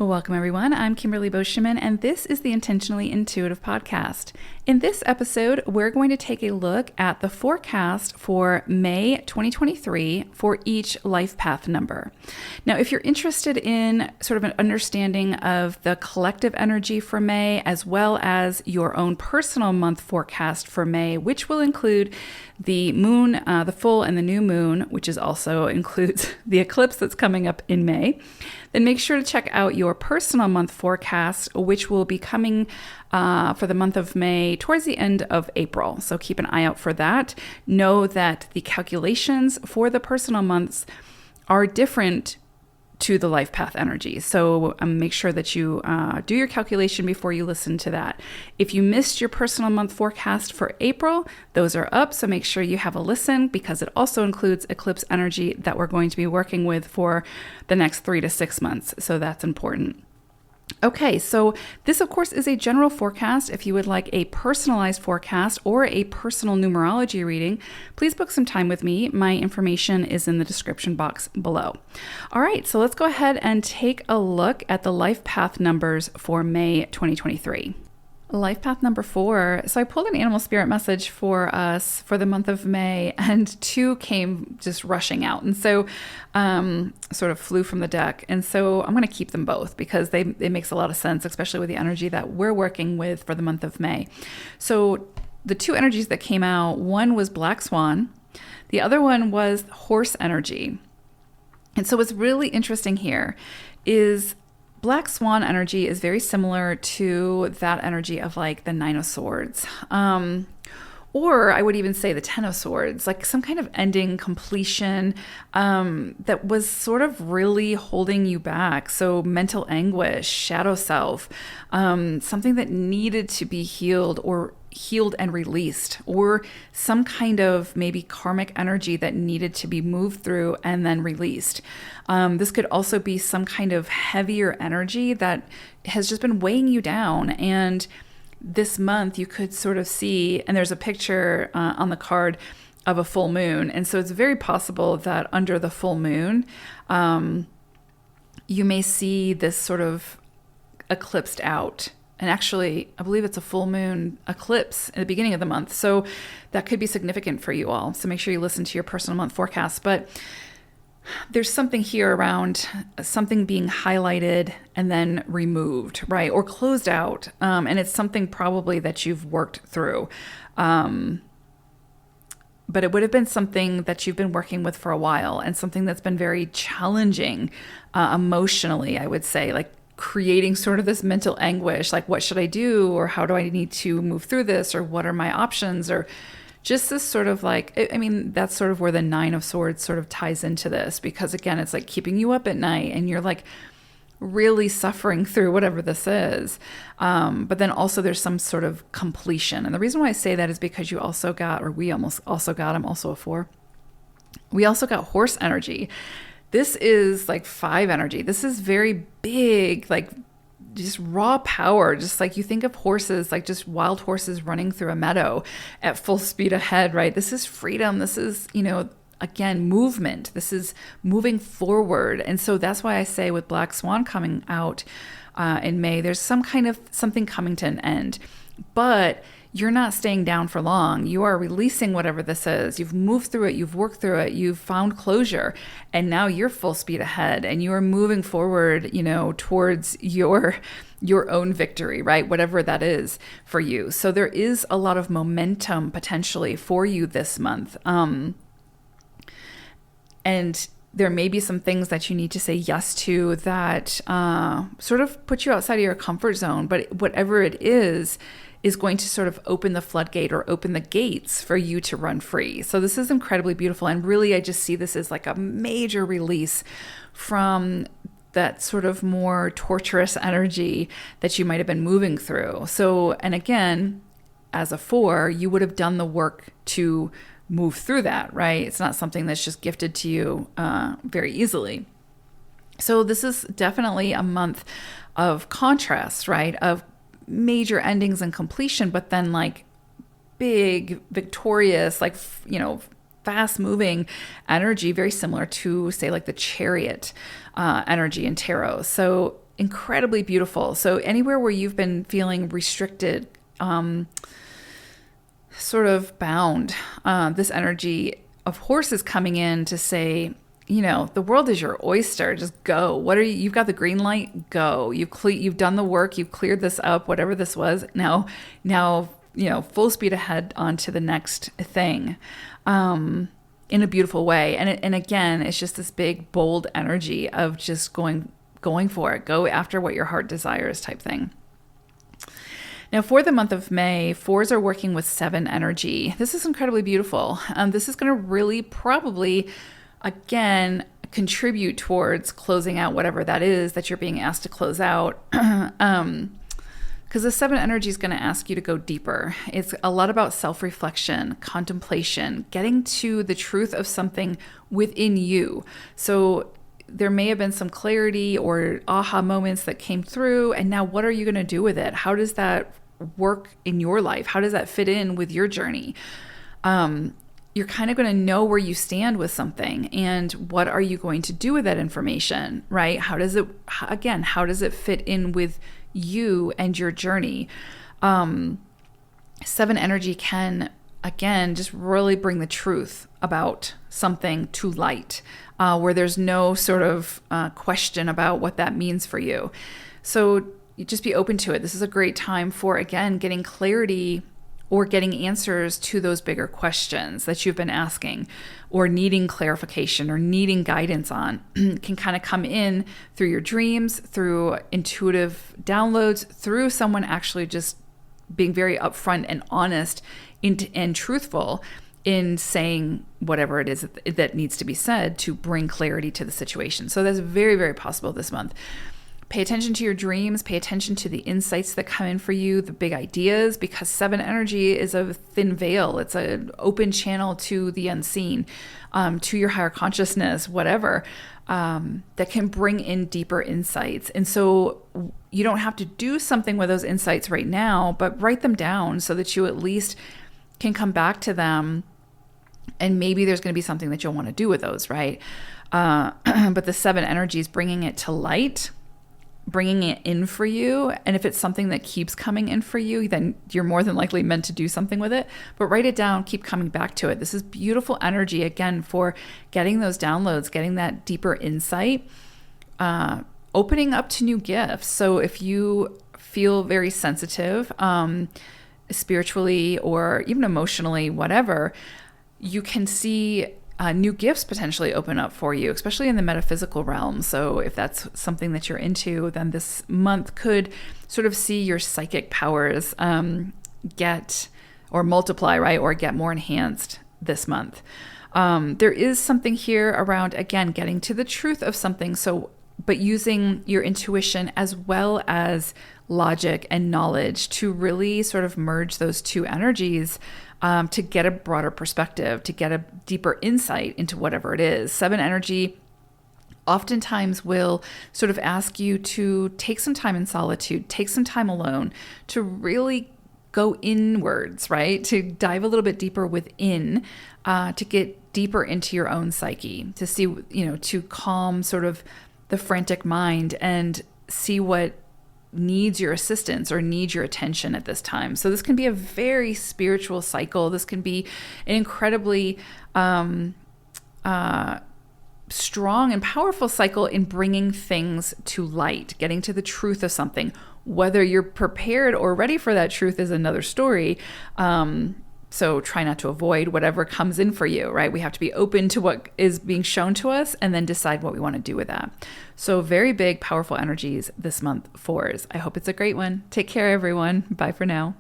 Welcome, everyone. I'm Kimberly Boscheman, and this is the Intentionally Intuitive Podcast. In this episode, we're going to take a look at the forecast for May 2023 for each life path number. Now, if you're interested in sort of an understanding of the collective energy for May, as well as your own personal month forecast for May, which will include the moon, the full and the new moon, which is also includes the eclipse that's coming up in May, then make sure to check out your personal month forecast, which will be coming for the month of May towards the end of April. So keep an eye out for that. Know that the calculations for the personal months are different to the life path energy. So make sure that you do your calculation before you listen to that. If you missed your personal month forecast for April, those are up. So make sure you have a listen because it also includes eclipse energy that we're going to be working with for the next 3 to 6 months. So that's important. Okay, so this, of course, is a general forecast. If you would like a personalized forecast or a personal numerology reading, please book some time with me. My information is in the description box below. All right, so let's go ahead and take a look at the life path numbers for May 2023. Life path number 4. So I pulled an animal spirit message for us for the month of May, and 2 came just rushing out. And so sort of flew from the deck. And so I'm going to keep them both because it makes a lot of sense, especially with the energy that we're working with for the month of May. So the 2 energies that came out, one was Black Swan. The other one was horse energy. And so what's really interesting here is Black Swan energy is very similar to that energy of like the 9 of Swords. Or I would even say the 10 of Swords, like some kind of ending, completion that was sort of really holding you back. So mental anguish, shadow self, something that needed to be healed and released, or some kind of maybe karmic energy that needed to be moved through and then released. This could also be some kind of heavier energy that has just been weighing you down. And this month you could sort of see, and there's a picture on the card of a full moon. And so it's very possible that under the full moon, you may see this sort of eclipsed out. And actually, I believe it's a full moon eclipse at the beginning of the month. So that could be significant for you all. So make sure you listen to your personal month forecast. But there's something here around something being highlighted and then removed, right? Or closed out. And it's something probably that you've worked through. But it would have been something that you've been working with for a while, and something that's been very challenging emotionally, I would say, like creating sort of this mental anguish, like what should I do? Or how do I need to move through this? Or what are my options? Or just this sort of like, I mean, that's sort of where the 9 of Swords sort of ties into this, because again, it's like keeping you up at night and you're like really suffering through whatever this is. But then also there's some sort of completion. And the reason why I say that is because you also got, or we almost also got, I'm also a 4. We also got horse energy. This is like 5 energy. This is very big, like just raw power. Just like you think of horses, like just wild horses running through a meadow at full speed ahead, right? This is freedom. This is, again, movement. This is moving forward. And so that's why I say with Black Swan coming out in May, there's something coming to an end. But you're not staying down for long. You are releasing whatever this is. You've moved through it. You've worked through it. You've found closure. And now you're full speed ahead and you are moving forward, towards your own victory, right? Whatever that is for you. So there is a lot of momentum potentially for you this month. And there may be some things that you need to say yes to that sort of put you outside of your comfort zone. But whatever it is going to sort of open the floodgate or open the gates for you to run free. So this is incredibly beautiful. And really, I just see this as like a major release from that sort of more torturous energy that you might have been moving through. So, and again, as a 4, you would have done the work to move through that, right? It's not something that's just gifted to you very easily. So this is definitely a month of contrast, right? Of major endings and completion, but then like big, victorious, like, fast moving energy, very similar to say like the Chariot energy in tarot. So incredibly beautiful. So anywhere where you've been feeling restricted, sort of bound, this energy of horse is coming in to say, the world is your oyster. Just go. You've got the green light. Go. You've done the work. You've cleared this up. Whatever this was. Now, full speed ahead onto the next thing, in a beautiful way. And again, it's just this big, bold energy of just going for it. Go after what your heart desires, type thing. Now, for the month of May, 4s are working with 7 energy. This is incredibly beautiful. This is going to really probably, again, contribute towards closing out whatever that is that you're being asked to close out. Because the 7 energy is going to ask you to go deeper. It's a lot about self-reflection, contemplation, getting to the truth of something within you. So there may have been some clarity or aha moments that came through, and now what are you going to do with it? How does that work in your life? How does that fit in with your journey? You're kind of going to know where you stand with something, and what are you going to do with that information, right? How does it fit in with you and your journey? 7 energy can, again, just really bring the truth about something to light, where there's no sort of question about what that means for you. So you just be open to it. This is a great time for, again, getting clarity or getting answers to those bigger questions that you've been asking or needing clarification or needing guidance on. Can kind of come in through your dreams, through intuitive downloads, through someone actually just being very upfront and honest and truthful in saying whatever it is that needs to be said to bring clarity to the situation. So that's very, very possible this month. Pay attention to your dreams, pay attention to the insights that come in for you, the big ideas, because 7 energy is a thin veil. It's an open channel to the unseen, to your higher consciousness, whatever, that can bring in deeper insights. And so you don't have to do something with those insights right now, but write them down so that you at least can come back to them, and maybe there's going to be something that you'll want to do with those, right? But the 7 energy is bringing it to light, bringing it in for you. And if it's something that keeps coming in for you, then you're more than likely meant to do something with it. But write it down, keep coming back to it. This is beautiful energy, again, for getting those downloads, getting that deeper insight, opening up to new gifts. So if you feel very sensitive, spiritually or even emotionally, whatever, you can see new gifts potentially open up for you, especially in the metaphysical realm. So if that's something that you're into, then this month could sort of see your psychic powers get or multiply, right? Or get more enhanced this month. There is something here around, again, getting to the truth of something. So, but using your intuition as well as logic and knowledge to really sort of merge those two energies, to get a broader perspective, to get a deeper insight into whatever it is. 7 energy oftentimes will sort of ask you to take some time in solitude, take some time alone, to really go inwards, right? To dive a little bit deeper within, to get deeper into your own psyche, to see, to calm sort of the frantic mind and see what needs your assistance or needs your attention at this time. So this can be a very spiritual cycle. This can be an incredibly strong and powerful cycle in bringing things to light, getting to the truth of something. Whether you're prepared or ready for that truth is another story. So try not to avoid whatever comes in for you, right? We have to be open to what is being shown to us and then decide what we want to do with that. So very big, powerful energies this month, 4s. I hope it's a great one. Take care, everyone. Bye for now.